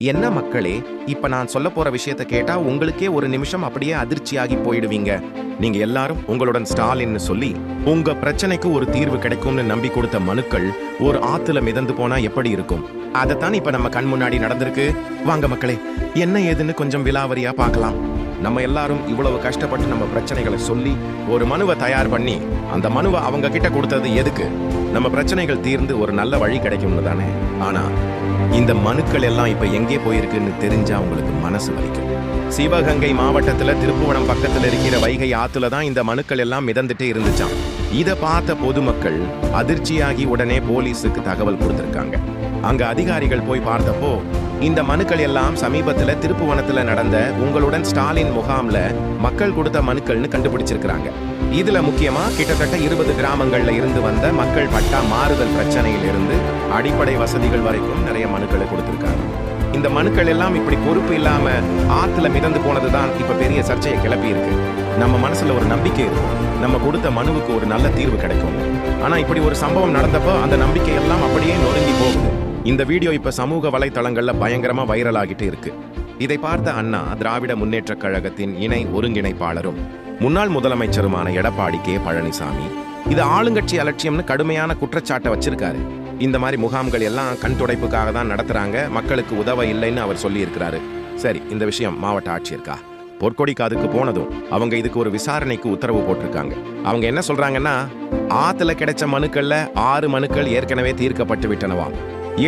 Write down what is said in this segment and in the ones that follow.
என்ன மக்களே, இப்ப நான் சொல்ல போற விஷயத்த கேட்டா உங்களுக்கே ஒரு நிமிஷம் அப்படியே அதிர்ச்சியாகி போயிடுவீங்க. நீங்க எல்லாரும் உங்களுடன் ஸ்டாலின்னு சொல்லி உங்க பிரச்சனைக்கு ஒரு தீர்வு கிடைக்கும்னு நம்பி கொடுத்த மனுக்கள் ஒரு ஆத்துல மிதந்து போனா எப்படி இருக்கும்? அதத்தான் இப்ப நம்ம கண் முன்னாடி நடந்திருக்கு. வாங்க மக்களே, என்ன ஏதுன்னு கொஞ்சம் விலாவரியா பார்க்கலாம். நம்ம எல்லாரும் இவ்வளவு கஷ்டப்பட்டு நம்ம பிரச்சனைகளை சொல்லி ஒரு மனுவை தயார் பண்ணி அந்த மனுவை அவங்க கிட்ட கொடுத்தது எதுக்கு? நம்ம பிரச்சனைகள் தீர்ந்து ஒரு நல்ல வழி கிடைக்கும்னு தானே. ஆனா இந்த மனுக்கள் எல்லாம் இப்ப எங்கே போயிருக்குன்னு தெரிஞ்சா உங்களுக்கு மனசு வலிக்கும். சிவகங்கை மாவட்டத்துல திருப்புவனம் பக்கத்துல இருக்கிற வைகை ஆத்துல தான் இந்த மனுக்கள் எல்லாம் மிதந்துட்டே இருந்துச்சாம். இத பார்த்த பொதுமக்கள் அதிர்ச்சியாகி உடனே போலீஸுக்கு தகவல் கொடுத்திருக்காங்க. அங்க அதிகாரிகள் போய் பார்த்தப்போ இந்த மனுக்கள் எல்லாம் சமீபத்துல திருப்புவனத்துல நடந்த உங்களுடன் ஸ்டாலின் முகாம்ல மக்கள் கொடுத்த மனுக்கள்னு கண்டுபிடிச்சிருக்கிறாங்க. இதுல முக்கியமா கிட்டத்தட்ட 20 கிராமங்கள்ல இருந்து வந்த மக்கள் பட்டா மாறுதல் பிரச்சனையில் இருந்து அடிப்படை வசதிகள் வரைக்கும் நிறைய மனுக்களை கொடுத்திருக்காங்க. இந்த மனுக்கள் எல்லாம் இப்படி பொறுப்பு இல்லாம ஆத்துல மிதந்து போனதுதான் இப்ப பெரிய சர்ச்சையை கிளப்பி இருக்கு. நம்ம மனசுல ஒரு நம்பிக்கை இருக்கும், நம்ம கொடுத்த மனுவுக்கு ஒரு நல்ல தீர்வு கிடைக்கும். ஆனா இப்படி ஒரு சம்பவம் நடந்தப்போ அந்த நம்பிக்கை எல்லாம் அப்படியே நொறுங்கி போகுது. இந்த வீடியோ இப்ப சமூக வலைத்தளங்கள்ல பயங்கரமா வைரல் ஆகிட்டு இருக்கு. இதை பார்த்த அண்ணா திராவிட முன்னேற்ற கழகத்தின் இணை ஒருங்கிணைப்பாளரும் முன்னாள் முதலமைச்சருமான எடப்பாடி கே பழனிசாமி இது ஆளுங்கட்சி அலட்சியம்னு கடுமையான குற்றச்சாட்டை வச்சிருக்காரு. இந்த மாதிரி முகாம்கள் எல்லாம் கண் துடைப்புக்காக தான் நடத்துறாங்க, மக்களுக்கு உதவ இல்லைன்னு அவர் சொல்லி இருக்கிறாரு. சரி, இந்த விஷயம் மாவட்ட ஆட்சியர்க்கா பொற்கொடிக்கு அதுக்கு போனதும் அவங்க இதுக்கு ஒரு விசாரணைக்கு உத்தரவு போட்டிருக்காங்க. அவங்க என்ன சொல்றாங்கன்னா, ஆத்துல கிடைச்ச மனுக்கள்ல 6 மனுக்கள் ஏற்கனவே தீர்க்கப்பட்டு விட்டனவாம்.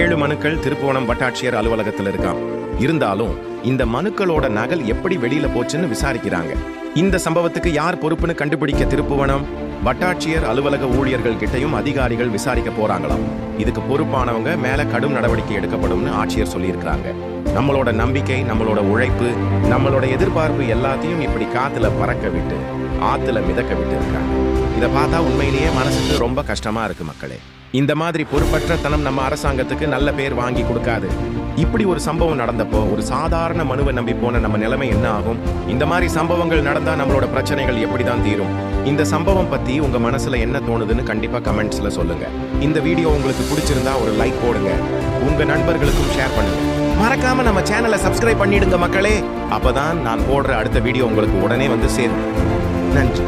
7 மனுக்கள் திருப்புவனம் வட்டாட்சியர் அலுவலகத்தில் இருக்காம். இருந்தாலும் இந்த மனுக்களோட நகல் எப்படி வெளியில போச்சுன்னு விசாரிக்கிறாங்க. இந்த சம்பவத்துக்கு யார் பொறுப்புன்னு கண்டுபிடிக்க திருப்புவனம் வட்டாட்சியர் அலுவலக ஊழியர்கள் கிட்டையும் அதிகாரிகள் விசாரிக்க போறாங்களாம். இதுக்கு பொறுப்பானவங்க மேல கடும் நடவடிக்கை எடுக்கப்படும்னு ஆட்சியர் சொல்லியிருக்கிறாங்க. நம்மளோட நம்பிக்கை, நம்மளோட உழைப்பு, நம்மளோட எதிர்பார்ப்பு எல்லாத்தையும் இப்படி காத்துல பறக்க விட்டு ஆத்துல மிதக்க விட்டு இருக்காங்க. இதை பார்த்தா உண்மையிலேயே மனசுக்கு ரொம்ப கஷ்டமா இருக்கு மக்களே. இந்த மாதிரி பொறுப்பற்ற தனம் நம்ம அரசாங்கத்துக்கு நல்ல பேர் வாங்கி கொடுக்காது. இப்படி ஒரு சம்பவம் நடந்தப்போ ஒரு சாதாரண மனுவை நம்பி போன நம்ம நிலைமை என்ன ஆகும்? இந்த மாதிரி சம்பவங்கள் நடந்தா நம்மளோட பிரச்சனைகள் எப்படிதான் தீரும்? இந்த சம்பவம் பத்தி உங்க மனசுல என்ன தோணுதுன்னு கண்டிப்பா கமெண்ட்ஸ்ல சொல்லுங்க. இந்த வீடியோ உங்களுக்கு பிடிச்சிருந்தா ஒரு லைக் போடுங்க, உங்க நண்பர்களுக்கும் ஷேர் பண்ணுங்க. மறக்காம நம்ம சேனலை சப்ஸ்கிரைப் பண்ணிடுங்க மக்களே. அப்பதான் நான் போடுற அடுத்த வீடியோ உங்களுக்கு உடனே வந்து சேரும். நன்றி.